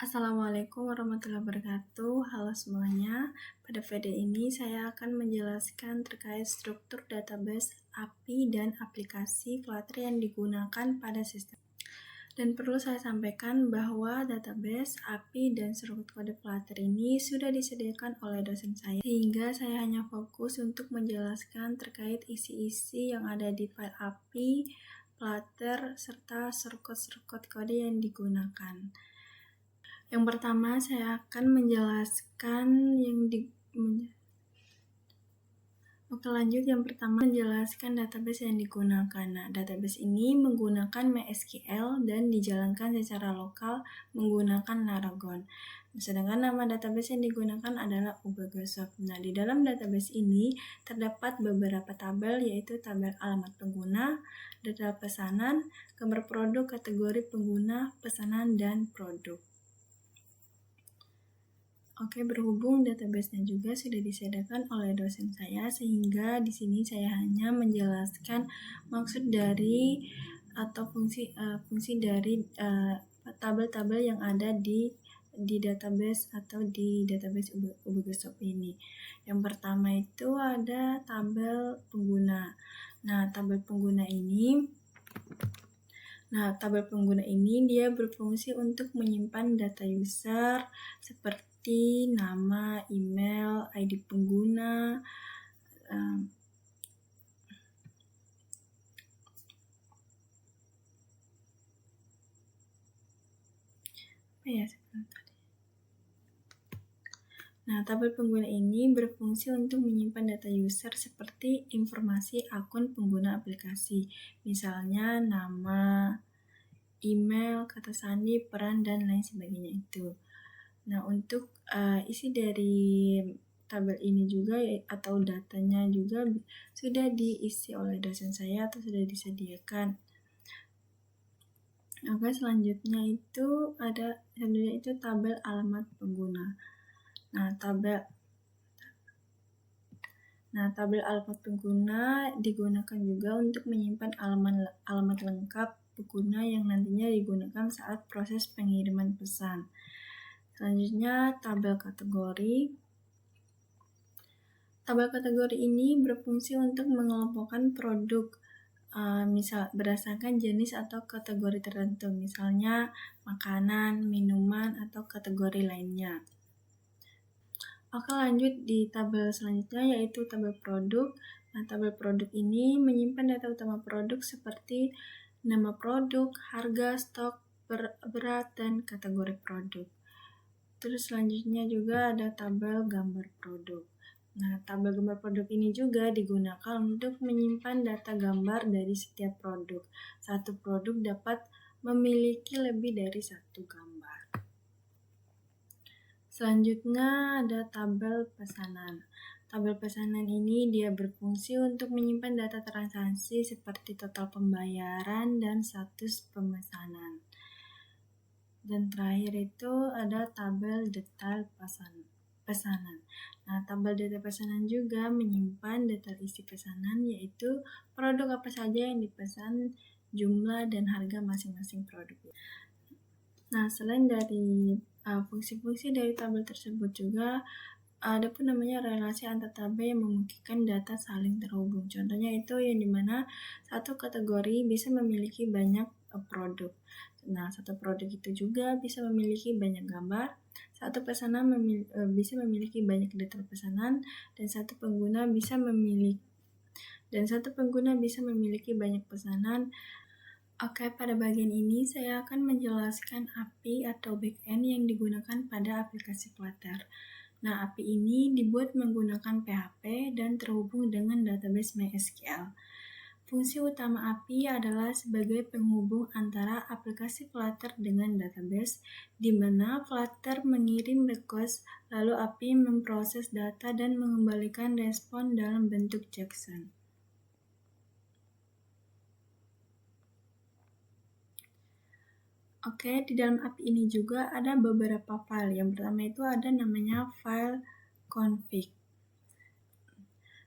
Assalamualaikum warahmatullahi wabarakatuh. Halo semuanya. Pada video ini saya akan menjelaskan terkait struktur database API dan aplikasi Flutter yang digunakan pada sistem. Dan perlu saya sampaikan bahwa database API dan struktur kode Flutter ini sudah disediakan oleh dosen saya, sehingga saya hanya fokus untuk menjelaskan terkait isi-isi yang ada di file API, Flutter, serta struktur kode yang digunakan. Yang pertama, saya akan menjelaskan yang pertama menjelaskan database yang digunakan. Nah, database ini menggunakan MySQL dan dijalankan secara lokal menggunakan Laragon. Sedangkan nama database yang digunakan adalah Ubagasoft. Nah, di dalam database ini terdapat beberapa tabel, yaitu tabel alamat pengguna, data pesanan, gambar produk, kategori pengguna, pesanan, dan produk. Oke, berhubung database-nya juga sudah disediakan oleh dosen saya, sehingga di sini saya hanya menjelaskan maksud dari atau fungsi dari tabel-tabel yang ada di database atau di database Ubagasoft ini. Yang pertama itu ada tabel pengguna. Nah, tabel pengguna ini dia berfungsi untuk menyimpan data user seperti nama, email, ID pengguna, Nah, tabel pengguna ini berfungsi untuk menyimpan data user seperti informasi akun pengguna aplikasi, misalnya nama, email, kata sandi, peran, dan lain sebagainya itu. Nah, untuk isi dari tabel ini juga atau datanya juga sudah diisi oleh dosen saya atau sudah disediakan. Oke, selanjutnya itu tabel alamat pengguna. Nah, tabel alamat pengguna digunakan juga untuk menyimpan alamat lengkap pengguna yang nantinya digunakan saat proses pengiriman pesan. Selanjutnya, tabel kategori. Tabel kategori ini berfungsi untuk mengelompokkan produk misal berdasarkan jenis atau kategori tertentu, misalnya makanan, minuman, atau kategori lainnya. Oke, lanjut di tabel selanjutnya, yaitu tabel produk. Nah, tabel produk ini menyimpan data utama produk seperti nama produk, harga, stok, berat, dan kategori produk. Terus selanjutnya juga ada tabel gambar produk. Nah, tabel gambar produk ini juga digunakan untuk menyimpan data gambar dari setiap produk. Satu produk dapat memiliki lebih dari satu gambar. Selanjutnya ada tabel pesanan. Tabel pesanan ini dia berfungsi untuk menyimpan data transaksi seperti total pembayaran dan status pemesanan. Dan terakhir itu ada tabel detail pesanan. Nah, tabel data pesanan juga menyimpan detail isi pesanan, yaitu produk apa saja yang dipesan, jumlah dan harga masing-masing produk. Nah, selain dari fungsi-fungsi dari tabel tersebut juga ada pun namanya relasi antar tabel yang memungkinkan data saling terhubung. Contohnya itu yang dimana satu kategori bisa memiliki banyak produk. Nah, satu produk itu juga bisa memiliki banyak gambar, satu pesanan bisa memiliki banyak detail pesanan, dan satu pengguna bisa memiliki banyak pesanan. Oke, pada bagian ini saya akan menjelaskan API atau backend yang digunakan pada aplikasi Flutter. Nah, API ini dibuat menggunakan PHP dan terhubung dengan database MySQL. Fungsi utama API adalah sebagai penghubung antara aplikasi Flutter dengan database, di mana Flutter mengirim request, lalu API memproses data dan mengembalikan respon dalam bentuk JSON. Oke, di dalam API ini juga ada beberapa file. Yang pertama itu ada namanya file config.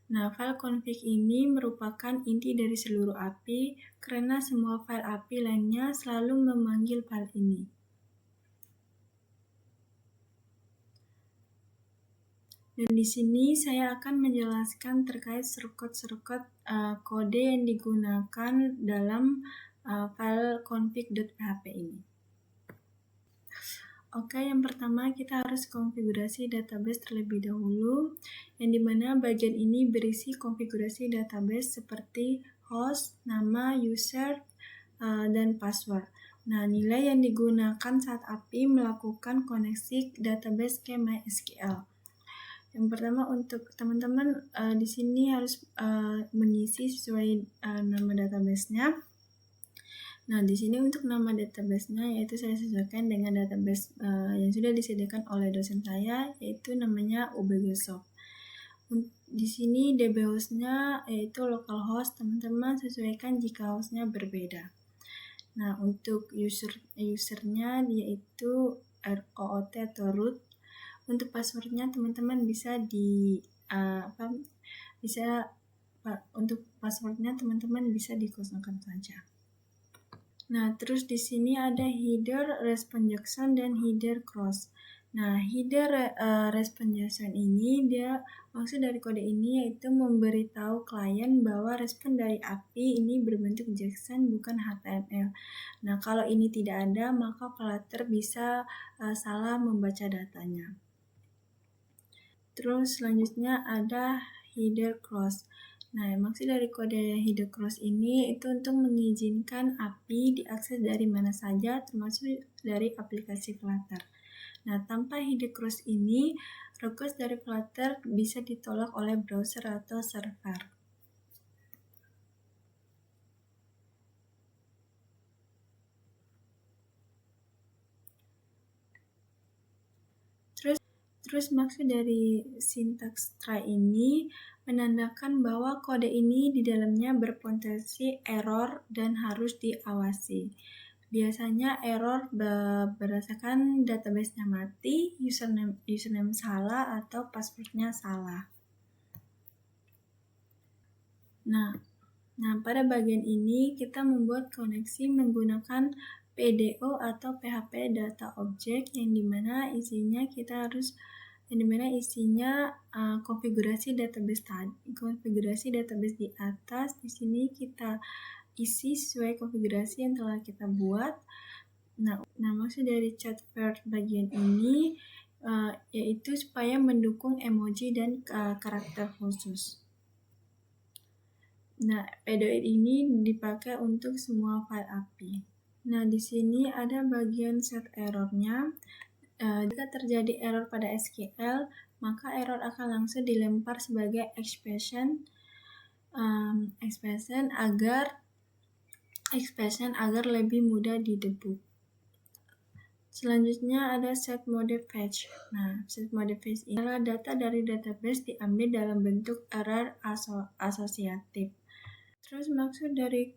Nah, file config ini merupakan inti dari seluruh API karena semua file API lainnya selalu memanggil file ini. Dan di sini saya akan menjelaskan terkait shortcut kode yang digunakan dalam file config.php ini. Oke, yang pertama kita harus konfigurasi database terlebih dahulu, yang dimana bagian ini berisi konfigurasi database seperti host, nama, user, dan password. Nah, nilai yang digunakan saat API melakukan koneksi database ke MySQL. Yang pertama untuk teman-teman di sini harus mengisi sesuai nama database-nya. Nah, di sini untuk nama database-nya yaitu saya sesuaikan dengan database yang sudah disediakan oleh dosen saya, yaitu namanya ubgsoft. Di sini DB host-nya yaitu localhost, teman-teman sesuaikan jika host-nya berbeda. Nah, untuk usernya yaitu root atau root. Untuk passwordnya teman-teman bisa untuk passwordnya teman-teman bisa dikosongkan saja. Nah, terus di sini ada header, response JSON, dan header cross. Nah, header response JSON ini maksud dari kode ini yaitu memberitahu klien bahwa respon dari API ini berbentuk JSON bukan HTML. Nah, kalau ini tidak ada, maka operator bisa salah membaca datanya. Terus selanjutnya ada header cross. Nah, maksud dari kode header cross ini itu untuk mengizinkan API diakses dari mana saja, termasuk dari aplikasi Flutter. Nah, tanpa header cross ini, request dari Flutter bisa ditolak oleh browser atau server. Terus maksud dari sintaks try ini menandakan bahwa kode ini di dalamnya berpotensi error dan harus diawasi. Biasanya error berdasarkan database-nya mati, username salah, atau password-nya salah. Nah, pada bagian ini kita membuat koneksi menggunakan PDO atau PHP Data Object yang dimana isinya konfigurasi database di atas. Di sini kita isi sesuai konfigurasi yang telah kita buat. Nah, maksud dari chat first bagian ini yaitu supaya mendukung emoji dan karakter khusus. Nah, PDO ini dipakai untuk semua file API. Nah, di sini ada bagian set error-nya. Jika terjadi error pada SQL, maka error akan langsung dilempar sebagai expression agar lebih mudah didebug. Selanjutnya ada set mode fetch. Nah, set mode fetch ini adalah data dari database diambil dalam bentuk error asosiatif. Terus maksud dari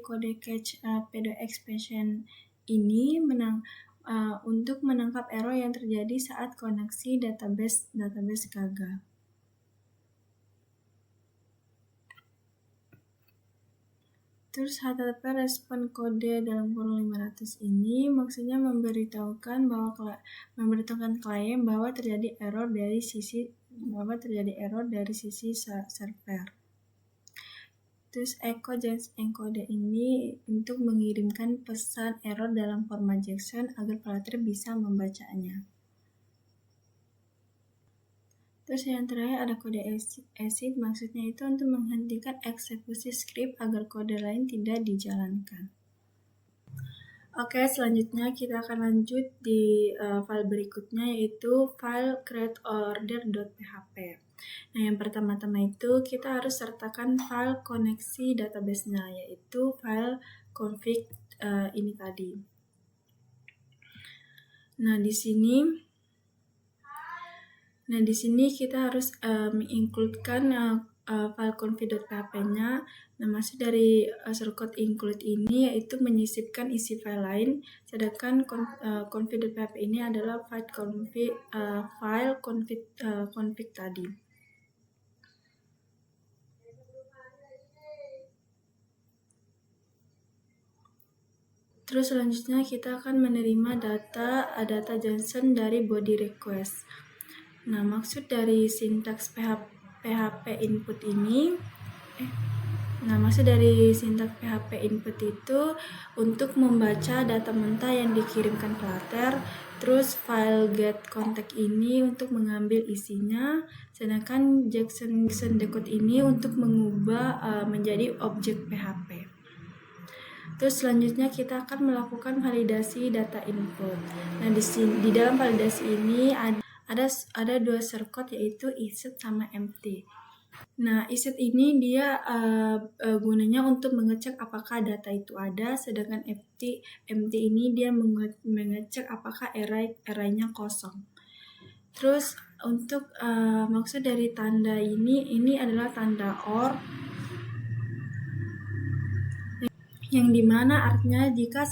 kode catch PDO expression ini untuk menangkap error yang terjadi saat koneksi database gagal. Terus HTTP respon kode dalam kurung 500 ini maksudnya memberitahukan klien bahwa terjadi error dari sisi server. Terus echo JSON encode ini untuk mengirimkan pesan error dalam format JSON agar Flutter bisa membacanya. Terus yang terakhir ada kode exit, maksudnya itu untuk menghentikan eksekusi script agar kode lain tidak dijalankan. Oke, selanjutnya kita akan lanjut di file berikutnya yaitu file createorder.php. Nah, yang pertama-tama itu kita harus sertakan file koneksi database-nya yaitu file config ini tadi. Nah, di sini kita harus mengincludekan file config.php-nya. Nah, maksud dari shortcut include ini yaitu menyisipkan isi file lain, sedangkan config.php ini adalah file config tadi. Terus selanjutnya kita akan menerima data JSON dari body request. Nah, maksud dari sintaks PHP input ini input itu untuk membaca data mentah yang dikirimkan Flutter. Terus file get contact ini untuk mengambil isinya, sedangkan JSON decode ini untuk mengubah menjadi objek PHP. Terus selanjutnya kita akan melakukan validasi data input. Nah, di dalam validasi ini ada dua shortcode, yaitu iset sama empty. Nah, iset ini dia gunanya untuk mengecek apakah data itu ada, sedangkan empty ini dia mengecek apakah array-nya kosong. Terus untuk maksud dari tanda ini adalah tanda OR, yang dimana artinya jika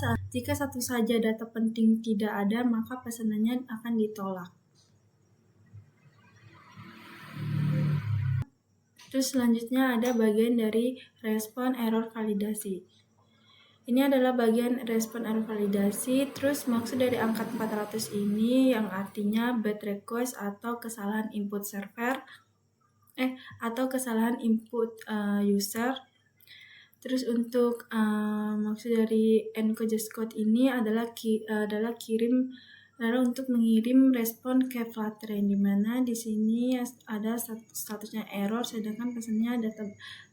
satu saja data penting tidak ada, maka pesanannya akan ditolak. Terus selanjutnya ada bagian dari respon error validasi. Ini adalah bagian respon error validasi. Terus maksud dari angka 400 ini yang artinya bad request atau kesalahan input server atau kesalahan input user. Terus untuk maksud dari encode ini adalah untuk mengirim respon ke Flutter, yang dimana di sini ada statusnya error, sedangkan pesannya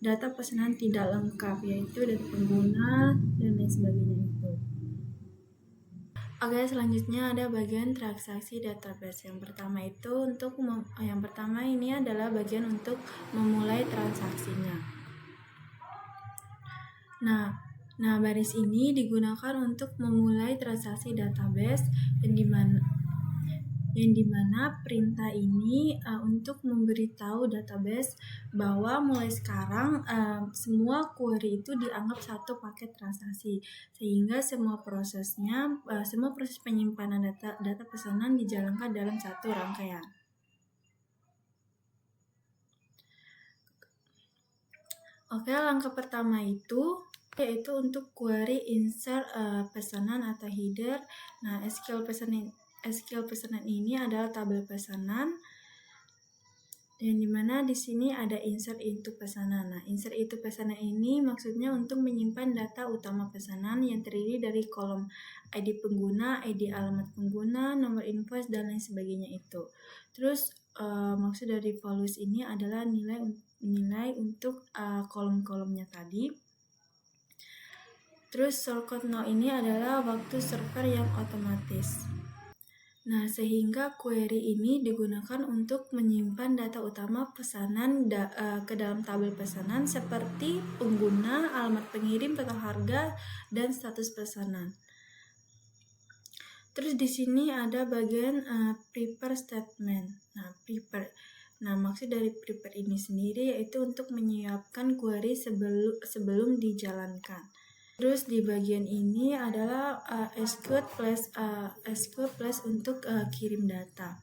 data pesanan tidak lengkap, yaitu data pengguna dan lain sebagainya itu. Oke, selanjutnya ada bagian transaksi database. Yang pertama ini adalah bagian untuk memulai transaksinya. Nah, baris ini digunakan untuk memulai transaksi database, yang dimana perintah ini untuk memberitahu database bahwa mulai sekarang semua query itu dianggap satu paket transaksi, sehingga semua proses penyimpanan data pesanan dijalankan dalam satu rangkaian. Oke, langkah pertama yaitu untuk query insert pesanan atau header. Nah, SQL pesanan ini adalah tabel pesanan, yang dimana di sini ada insert into pesanan. Nah, insert into pesanan ini maksudnya untuk menyimpan data utama pesanan yang terdiri dari kolom ID pengguna, ID alamat pengguna, nomor invoice, dan lain sebagainya itu. Terus maksud dari values ini adalah nilai untuk kolom-kolomnya tadi. Terus shortcode now ini adalah waktu server yang otomatis. Nah, sehingga query ini digunakan untuk menyimpan data utama pesanan ke dalam tabel pesanan seperti pengguna, alamat pengirim, total harga, dan status pesanan. Terus di sini ada bagian prepare statement. Nah, maksud dari prepare ini sendiri yaitu untuk menyiapkan query sebelum dijalankan. Terus di bagian ini adalah execute plus untuk kirim data.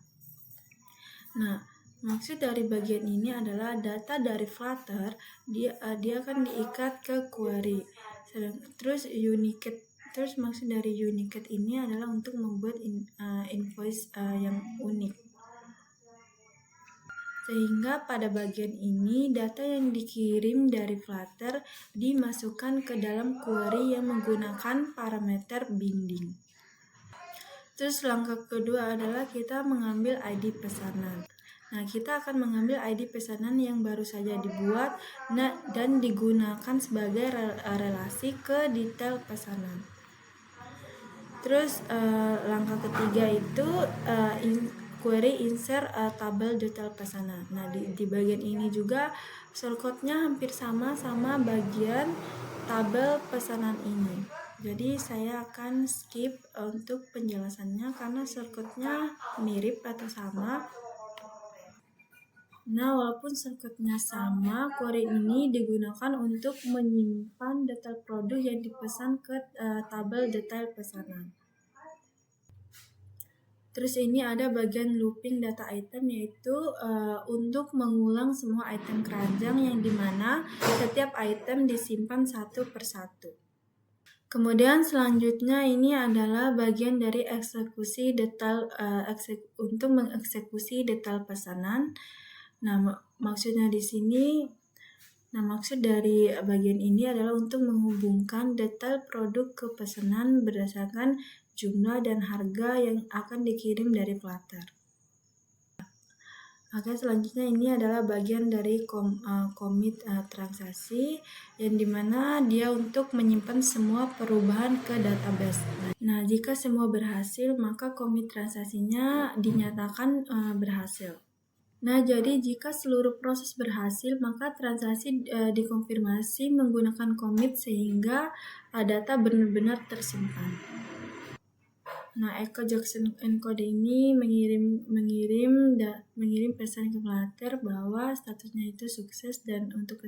Nah, maksud dari bagian ini adalah data dari Flutter dia akan diikat ke query. Terus maksud dari Unicode ini adalah untuk membuat invoice yang unik. Sehingga pada bagian ini data yang dikirim dari Flutter dimasukkan ke dalam query yang menggunakan parameter binding. Terus langkah kedua adalah kita mengambil ID pesanan. Nah, kita akan mengambil ID pesanan yang baru saja dibuat dan digunakan sebagai relasi ke detail pesanan. Terus langkah ketiga itu query insert tabel detail pesanan. Nah, di bagian ini juga shortcode-nya hampir sama bagian tabel pesanan ini. Jadi saya akan skip untuk penjelasannya karena shortcode-nya mirip atau sama. Nah, walaupun shortcode-nya sama, query ini digunakan untuk menyimpan detail produk yang dipesan ke tabel detail pesanan. Terus ini ada bagian looping data item, yaitu untuk mengulang semua item keranjang, yang dimana setiap item disimpan satu persatu. Kemudian selanjutnya ini adalah bagian dari eksekusi detail untuk mengeksekusi detail pesanan. Nah, maksudnya di sini, maksud dari bagian ini adalah untuk menghubungkan detail produk ke pesanan berdasarkan jumlah dan harga yang akan dikirim dari Flutter. Oke, selanjutnya ini adalah bagian dari commit transaksi yang dimana dia untuk menyimpan semua perubahan ke database. Nah, jika semua berhasil, maka commit transaksinya dinyatakan berhasil. Nah, jadi jika seluruh proses berhasil, maka transaksi dikonfirmasi menggunakan commit sehingga data benar-benar tersimpan. Nah, Echo Jackson Encode ini mengirim pesan ke Flutter bahwa statusnya itu sukses dan untuk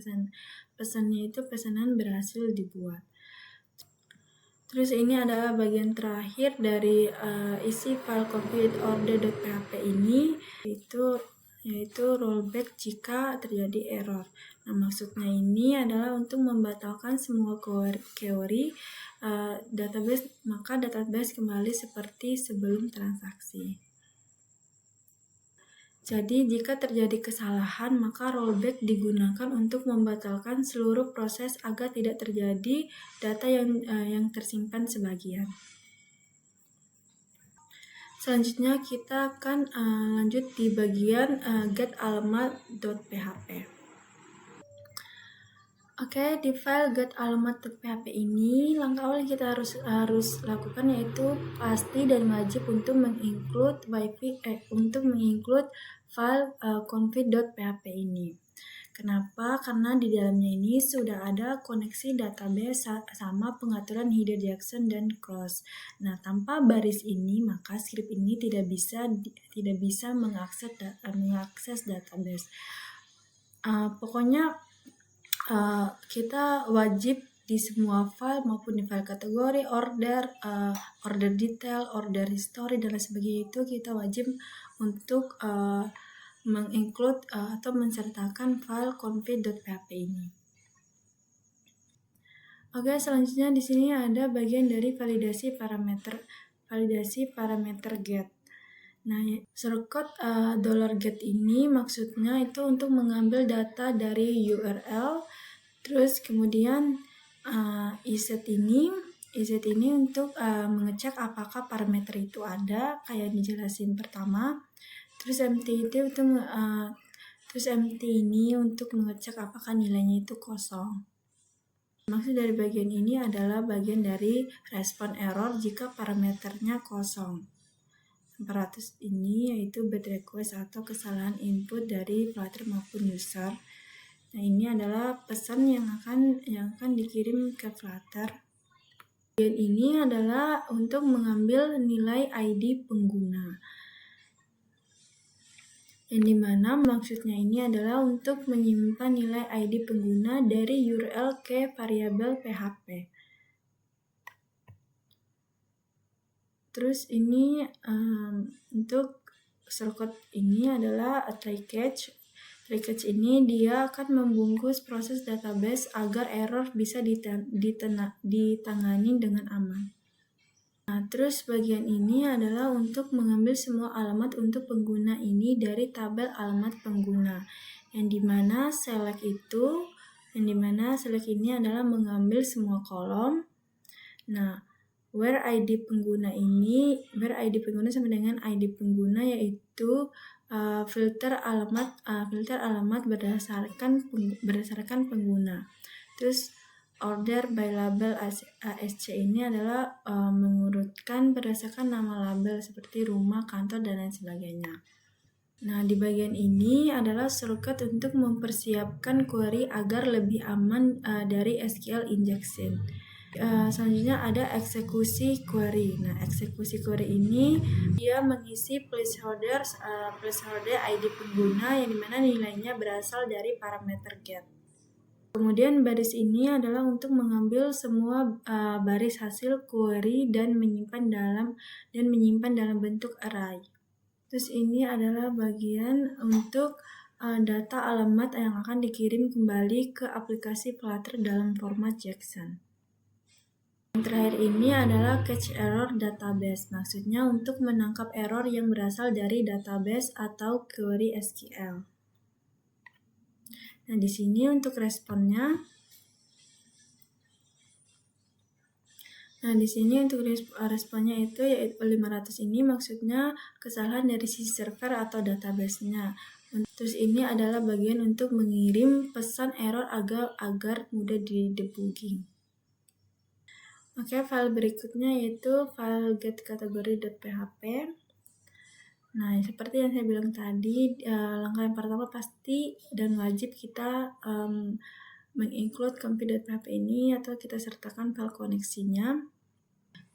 pesannya itu pesanan berhasil dibuat. Terus ini adalah bagian terakhir dari isi file config order.php ini, yaitu rollback jika terjadi error. Nah, maksudnya ini adalah untuk membatalkan semua query database, maka database kembali seperti sebelum transaksi. Jadi, jika terjadi kesalahan, maka rollback digunakan untuk membatalkan seluruh proses agar tidak terjadi data yang tersimpan sebagian. Selanjutnya kita akan lanjut di bagian getAlamat.php. Oke, di file getAlamat.php ini langkah awal yang kita harus lakukan yaitu pasti dan wajib untuk menginclude file config.php ini. Kenapa? Karena di dalamnya ini sudah ada koneksi database sama pengaturan header Jackson dan cross. Nah, tanpa baris ini maka script ini tidak bisa mengakses database. Pokoknya kita wajib di semua file maupun di file kategori, order detail, order history dan lain sebagainya itu kita wajib untuk menginclude atau mensertakan file config.php ini. Oke, selanjutnya di sini ada bagian dari validasi parameter get. Nah, shortcut $get ini maksudnya itu untuk mengambil data dari URL, terus kemudian iset ini untuk mengecek apakah parameter itu ada, kayak dijelasin pertama. Terus empty ini untuk mengecek apakah nilainya itu kosong. Maksud dari bagian ini adalah bagian dari respon error jika parameternya kosong. 400 ini yaitu bad request atau kesalahan input dari Flutter maupun user. Nah, ini adalah pesan yang akan dikirim ke Flutter. Bagian ini adalah untuk mengambil nilai ID pengguna. Yang dimana maksudnya ini adalah untuk menyimpan nilai ID pengguna dari URL ke variabel PHP. Terus ini untuk shortcut ini adalah try catch. Try catch ini dia akan membungkus proses database agar error bisa ditangani dengan aman. Nah, terus bagian ini adalah untuk mengambil semua alamat untuk pengguna ini dari tabel alamat pengguna. Yang dimana select ini adalah mengambil semua kolom. Nah, where ID pengguna sama dengan ID pengguna yaitu filter alamat berdasarkan pengguna. Terus order by label ASC ini adalah mengurutkan berdasarkan nama label seperti rumah, kantor dan lain sebagainya. Nah, di bagian ini adalah shortcut untuk mempersiapkan query agar lebih aman dari SQL injection. Selanjutnya ada eksekusi query. Nah, eksekusi query ini dia mengisi placeholder ID pengguna yang dimana nilainya berasal dari parameter get. Kemudian baris ini adalah untuk mengambil semua baris hasil query dan menyimpan dalam bentuk array. Terus ini adalah bagian untuk data alamat yang akan dikirim kembali ke aplikasi Flutter dalam format JSON. Yang terakhir ini adalah catch error database, maksudnya untuk menangkap error yang berasal dari database atau query SQL. Nah, di sini untuk responnya. Nah, di sini untuk responnya itu yaitu 500 ini maksudnya kesalahan dari sisi server atau database-nya. Terus ini adalah bagian untuk mengirim pesan error agar mudah di-debugging. Oke, file berikutnya yaitu file getCategory.php. Nah, seperti yang saya bilang tadi, langkah yang pertama pasti dan wajib kita menginclude config.php ini atau kita sertakan file koneksinya.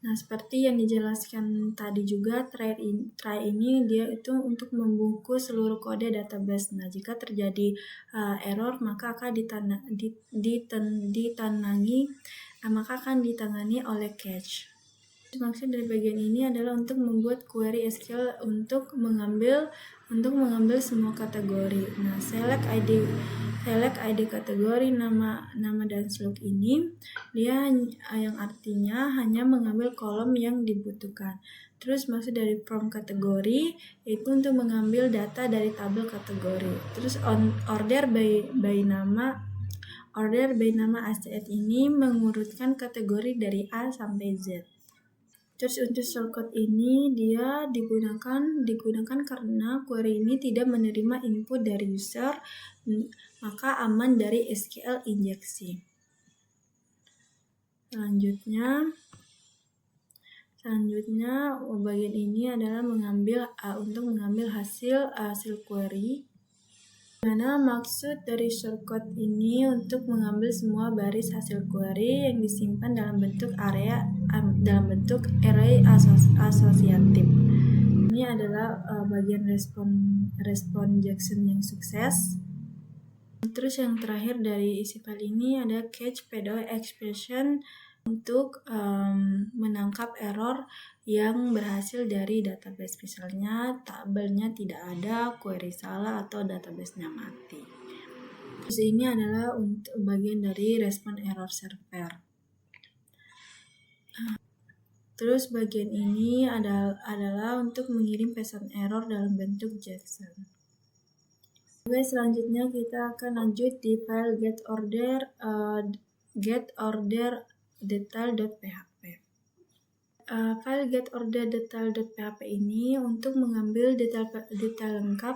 Nah, seperti yang dijelaskan tadi juga, try ini dia itu untuk membungkus seluruh kode database. Nah, jika terjadi error, maka akan ditangani oleh catch. Maksud dari bagian ini adalah untuk membuat query SQL untuk mengambil semua kategori. Nah, select ID kategori nama dan slug ini dia yang artinya hanya mengambil kolom yang dibutuhkan. Terus maksud dari from kategori itu untuk mengambil data dari tabel kategori. Terus order by nama ACS ini mengurutkan kategori dari A sampai Z. Terus untuk shortcut ini dia digunakan karena query ini tidak menerima input dari user, maka aman dari SQL injeksi. Selanjutnya bagian ini adalah untuk mengambil hasil query. Mana maksud dari shortcut ini untuk mengambil semua baris hasil query yang disimpan dalam bentuk array asosiatif. Ini adalah bagian respon JSON yang sukses. Terus yang terakhir dari isi file ini ada catch PDO expression untuk menangkap error yang berhasil dari database, misalnya tabelnya tidak ada, query salah, atau databasenya mati. Terus ini adalah untuk bagian dari respon error server. Terus bagian ini adalah untuk mengirim pesan error dalam bentuk JSON. Oke, selanjutnya kita akan lanjut di file getOrderDetail.php. File getOrderDetail.php ini untuk mengambil detail lengkap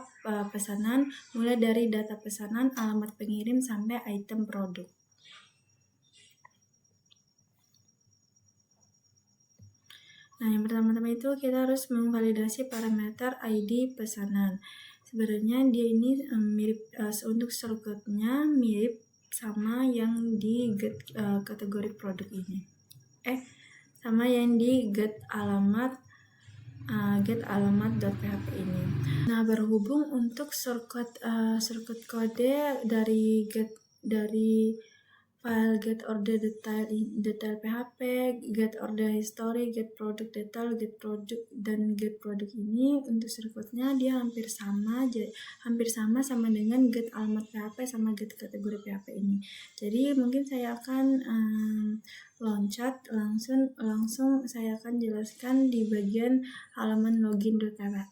pesanan, mulai dari data pesanan, alamat pengirim, sampai item produk. Nah, yang pertama-tama itu kita harus memvalidasi parameter ID pesanan. Sebenarnya dia ini mirip untuk shortcutnya mirip sama yang di get kategori produk ini. Sama yang di get alamat.php ini. Nah, berhubung untuk shortcut kode dari file getOrderDetail.php, getOrderHistory, getProductDetail, getProduct ini untuk shortcutnya dia hampir sama dengan getAlamat.php sama getCategory.php ini. Jadi mungkin saya akan loncat langsung saya akan jelaskan di bagian halaman login.php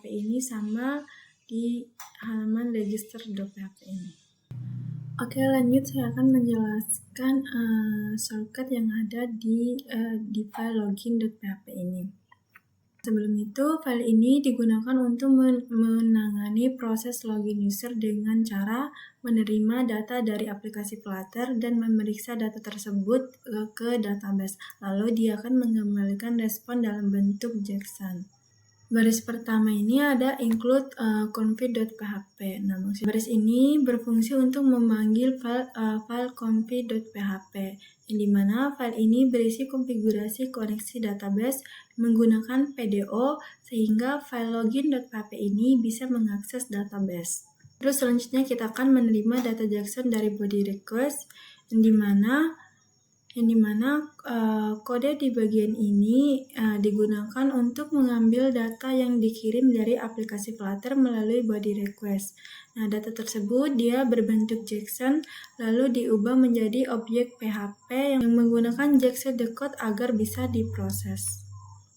ini sama di halaman register.php ini. Oke, lanjut saya akan menjelaskan shortcut yang ada di file login.php ini. Sebelum itu, file ini digunakan untuk menangani proses login user dengan cara menerima data dari aplikasi Flutter dan memeriksa data tersebut ke database. Lalu dia akan mengembalikan respon dalam bentuk JSON. Baris pertama ini ada include config.php. Nah, baris ini berfungsi untuk memanggil file config.php, yang dimana file ini berisi konfigurasi koneksi database menggunakan PDO sehingga file login.php ini bisa mengakses database. Terus selanjutnya kita akan menerima data JSON dari body request, yang dimana yang dimana kode di bagian ini digunakan untuk mengambil data yang dikirim dari aplikasi Flutter melalui body request. Nah, data tersebut dia berbentuk JSON lalu diubah menjadi objek PHP yang menggunakan JSON decode agar bisa diproses.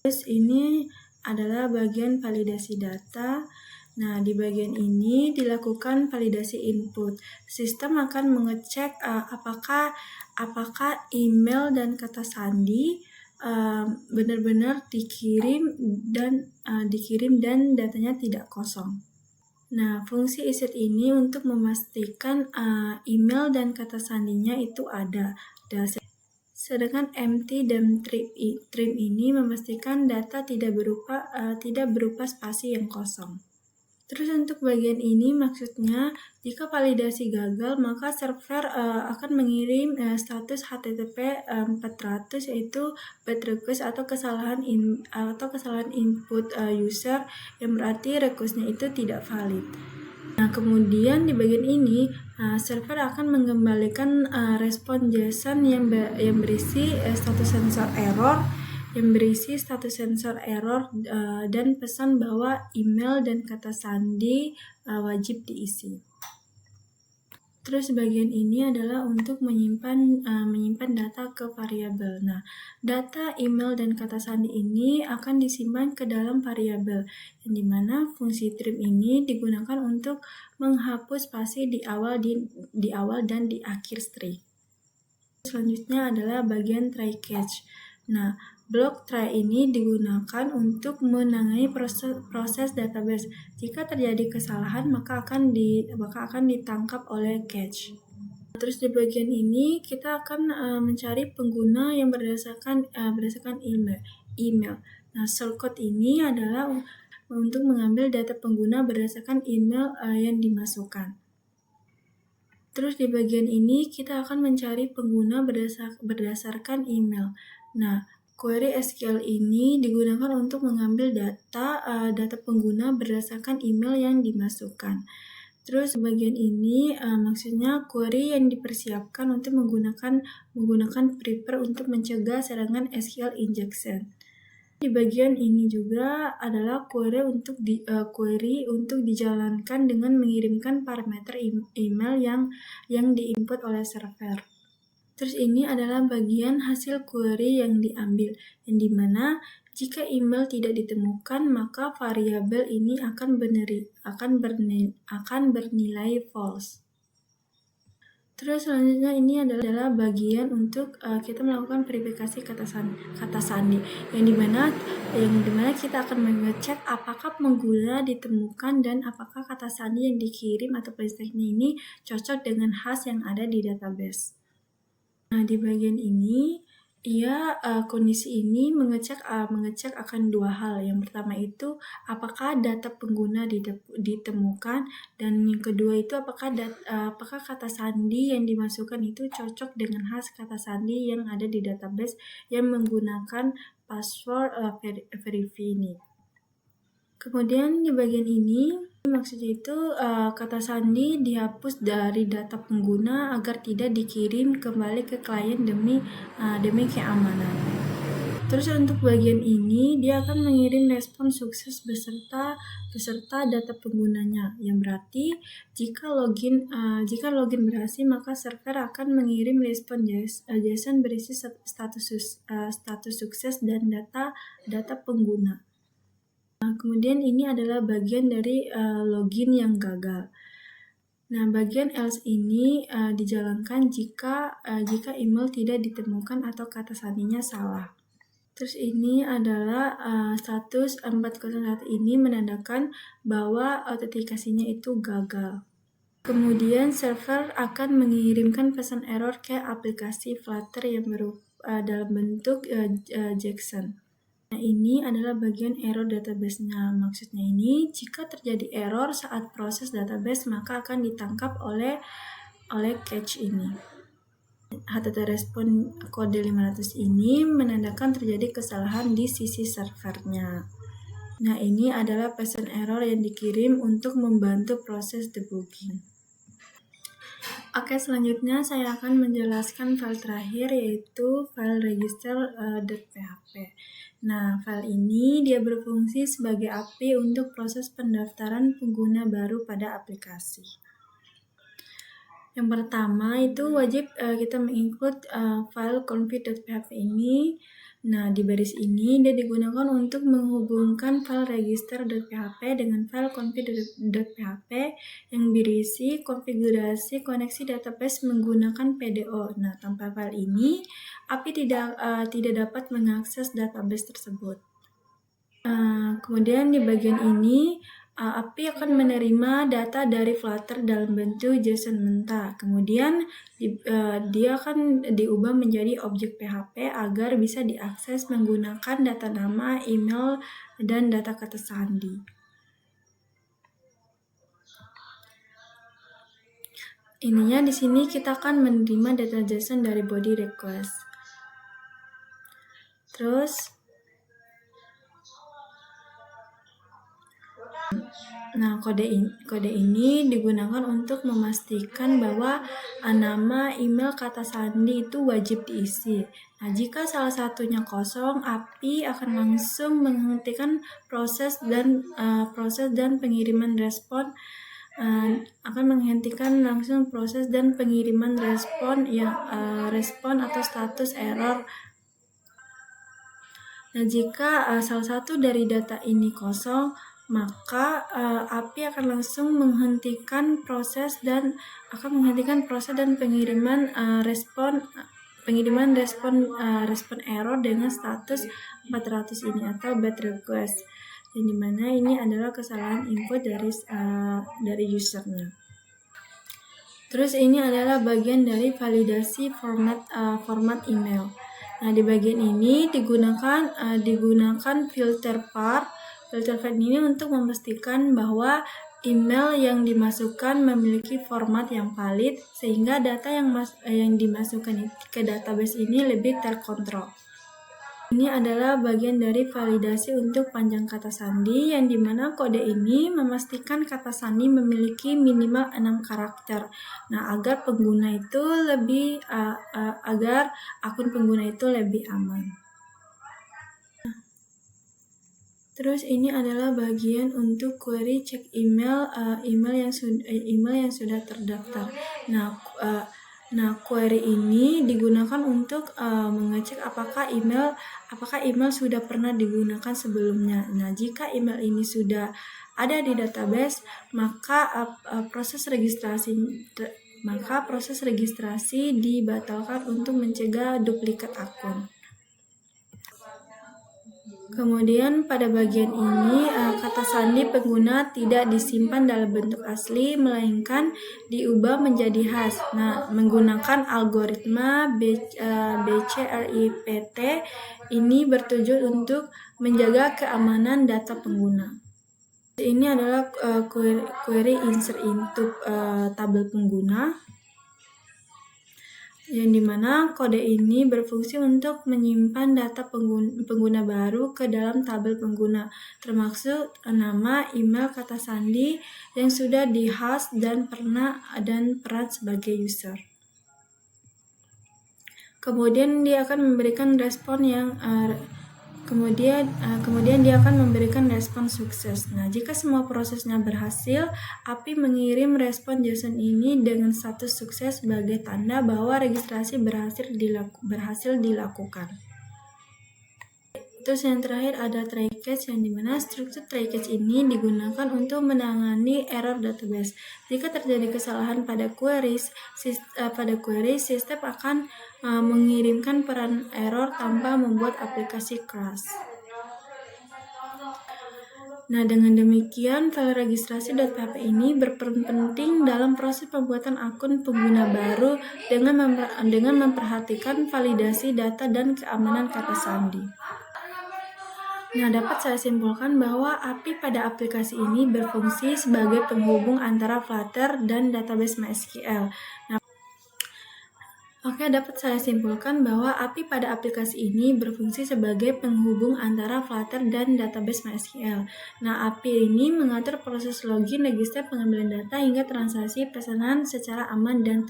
Terus ini adalah bagian validasi data. Nah, di bagian ini dilakukan validasi input. Sistem akan mengecek apakah email dan kata sandi benar-benar dikirim dan datanya tidak kosong. Nah, fungsi iset ini untuk memastikan email dan kata sandinya itu ada. Sedangkan empty dan trim ini memastikan data tidak berupa spasi yang kosong. Terus untuk bagian ini maksudnya jika validasi gagal maka server akan mengirim status HTTP 400 yaitu bad request atau kesalahan input user yang berarti requestnya itu tidak valid. Nah, kemudian di bagian ini server akan mengembalikan respon JSON yang berisi status sensor error dan pesan bahwa email dan kata sandi wajib diisi. Terus bagian ini adalah untuk menyimpan data ke variabel. Nah, data email dan kata sandi ini akan disimpan ke dalam variabel, yang dimana fungsi trim ini digunakan untuk menghapus spasi di awal dan di akhir string. Selanjutnya adalah bagian try catch. Nah, blok try ini digunakan untuk menangani proses database. Jika terjadi kesalahan, maka akan ditangkap oleh catch. Terus di bagian ini kita akan mencari pengguna yang berdasarkan email. Nah, shortcode ini adalah untuk mengambil data pengguna berdasarkan email yang dimasukkan. Terus di bagian ini kita akan mencari pengguna berdasarkan email. Nah, query SQL ini digunakan untuk mengambil data pengguna berdasarkan email yang dimasukkan. Terus bagian ini maksudnya query yang dipersiapkan untuk menggunakan prepare untuk mencegah serangan SQL injection. Di bagian ini juga adalah query untuk dijalankan dengan mengirimkan parameter email yang diinput oleh server. Terus ini adalah bagian hasil query yang diambil, yang dimana jika email tidak ditemukan maka variabel ini akan bernilai false. Terus selanjutnya ini adalah bagian untuk kita melakukan verifikasi kata sandi, yang dimana kita akan mengecek apakah pengguna ditemukan dan apakah kata sandi yang dikirim atau placeteknya ini cocok dengan hash yang ada di database. Nah, di bagian ini kondisi ini mengecek akan dua hal. Yang pertama itu apakah data pengguna ditemukan, dan yang kedua itu apakah kata sandi yang dimasukkan itu cocok dengan hash kata sandi yang ada di database yang menggunakan password verify ini. Kemudian di bagian ini maksudnya itu kata sandi dihapus dari data pengguna agar tidak dikirim kembali ke klien demi keamanan. Terus untuk bagian ini dia akan mengirim respon sukses beserta data penggunanya, yang berarti jika login berhasil maka server akan mengirim respon JSON berisi status sukses dan data pengguna. Kemudian ini adalah bagian dari login yang gagal. Nah, bagian else ini dijalankan jika email tidak ditemukan atau kata sandinya salah. Terus ini adalah status 401 ini menandakan bahwa autentikasinya itu gagal. Kemudian server akan mengirimkan pesan error ke aplikasi Flutter yang dalam bentuk JSON. Nah, ini adalah bagian error database-nya. Maksudnya ini, jika terjadi error saat proses database, maka akan ditangkap oleh catch ini. HTTP respon kode 500 ini menandakan terjadi kesalahan di sisi servernya. Nah, ini adalah pesan error yang dikirim untuk membantu proses debugging. Oke, selanjutnya saya akan menjelaskan file terakhir, yaitu file register.php. Nah, file ini dia berfungsi sebagai API untuk proses pendaftaran pengguna baru pada aplikasi. Yang pertama itu wajib kita menginclude file config.php ini. Nah, di baris ini dia digunakan untuk menghubungkan file register.php dengan file config.php yang berisi konfigurasi koneksi database menggunakan PDO. Nah, tanpa file ini, API tidak dapat mengakses database tersebut. Kemudian di bagian ini, API akan menerima data dari Flutter dalam bentuk JSON mentah. Kemudian dia akan diubah menjadi objek PHP agar bisa diakses menggunakan data nama, email, dan data kata sandi. Ininya di sini kita akan menerima data JSON dari body request. Terus nah, kode ini digunakan untuk memastikan bahwa nama, email, kata sandi itu wajib diisi. Nah, jika salah satunya kosong, API akan langsung menghentikan proses dan pengiriman respon respon atau status error. Nah, jika salah satu dari data ini kosong, maka API akan langsung menghentikan proses dan pengiriman respon error dengan status 400 ini atau bad request, yang dimana ini adalah kesalahan input dari usernya. Terus ini adalah bagian dari validasi format email. Nah, di bagian ini digunakan filter var. Filter var ini untuk memastikan bahwa email yang dimasukkan memiliki format yang valid, sehingga data yang dimasukkan ke database ini lebih terkontrol. Ini adalah bagian dari validasi untuk panjang kata sandi, yang dimana kode ini memastikan kata sandi memiliki minimal 6 karakter. Nah, agar akun pengguna itu lebih aman. Terus ini adalah bagian untuk query cek email yang sudah terdaftar. Nah, query ini digunakan untuk mengecek apakah email sudah pernah digunakan sebelumnya. Nah, jika email ini sudah ada di database, maka proses registrasi dibatalkan untuk mencegah duplikat akun. Kemudian pada bagian ini kata sandi pengguna tidak disimpan dalam bentuk asli, melainkan diubah menjadi hash. Nah, menggunakan algoritma BCRIPT ini bertujuan untuk menjaga keamanan data pengguna. Ini adalah query insert into tabel pengguna, yang dimana kode ini berfungsi untuk menyimpan data pengguna baru ke dalam tabel pengguna, termasuk nama, email, kata sandi yang sudah di-hash dan peran sebagai user. Kemudian dia akan memberikan respon sukses. Nah, jika semua prosesnya berhasil, API mengirim respon JSON ini dengan status sukses sebagai tanda bahwa registrasi berhasil dilakukan. Terus yang terakhir ada try catch, yang dimana struktur try catch ini digunakan untuk menangani error database. Jika terjadi kesalahan pada query, sistem akan mengirimkan peran error tanpa membuat aplikasi crash. Nah, dengan demikian file registrasi.php ini berperan penting dalam proses pembuatan akun pengguna baru dengan memperhatikan validasi data dan keamanan kata sandi. Nah, dapat saya simpulkan bahwa API pada aplikasi ini berfungsi sebagai penghubung antara Flutter dan database MySQL. Oke, dapat saya simpulkan bahwa API pada aplikasi ini berfungsi sebagai penghubung antara Flutter dan database MySQL. Nah, API ini mengatur proses login, register, pengambilan data, hingga transaksi pesanan secara aman dan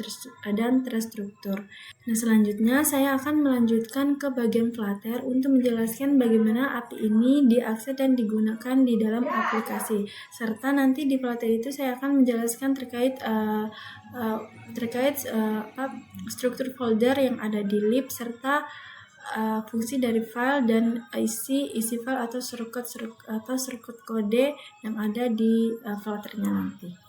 terstruktur. Nah, selanjutnya saya akan melanjutkan ke bagian Flutter untuk menjelaskan bagaimana API ini diakses dan digunakan di dalam aplikasi. Serta nanti di Flutter itu saya akan menjelaskan terkait struktur folder yang ada di lib serta fungsi dari file dan isi file atau shortcut kode yang ada di Flutternya nanti.